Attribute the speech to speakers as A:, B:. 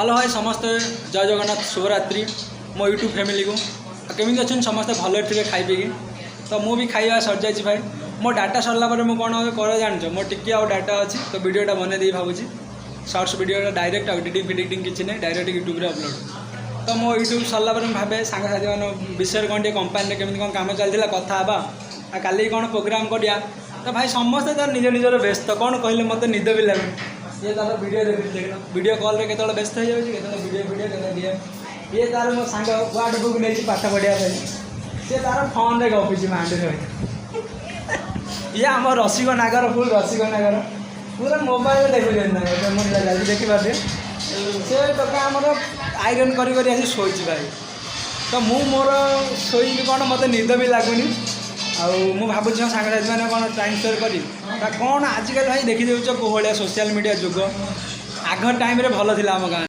A: Hello भाई समस्ते जय जगन्नाथ शुभरात्रि मो यूट्यूब फैमिली को केमी अच्छे समस्ते भले थे खाई पी तो मुझे खाଇବା सर जाइए भाई मो डाटा सरला मुझे कौन कर जान मो टिके आउ डाटा अच्छी तो वीडियोटा बनई भावुँ सर्ट्स वीडियो डायरेक्ट एडिटिंग फिडिटिंग किसी नहीं डायरेक्ट यूट्यूब अपलोड तो मो यूट्यूब सरला भावे सांगसाथी मान विषय कौन टे कंपानी केमी कौन कम चलता कथा काली कौन प्रोग्राम करिया तो भाई समस्ते तो निज निजर व्यस्त कौन कहले मत निद भी लगे ये तार वीडियो देख वीडियो कॉल रे केतल व्यस्त हो जाए वीडियो वीडियो केतल ये तार मो सांग वार्ड बुक नहीं पाठ पढ़िया सी तार फोन रे गपुची मांडी रही ये आम रसिक नागर फुल रसिक नागर पूरा मोबाइल देखुन देखिपारे से टका आमर आयरन करी आसी शोची भाई तो मु मोर शोई कौन मत निद भी लगुनि आउ भावुँ सांगसाथी मैंने कौन टाइम स्पेयर करी कौन आजिकल भाई देखी देच कौन सोशल मीडिया जुग आग टाइम भल था आम गाँव।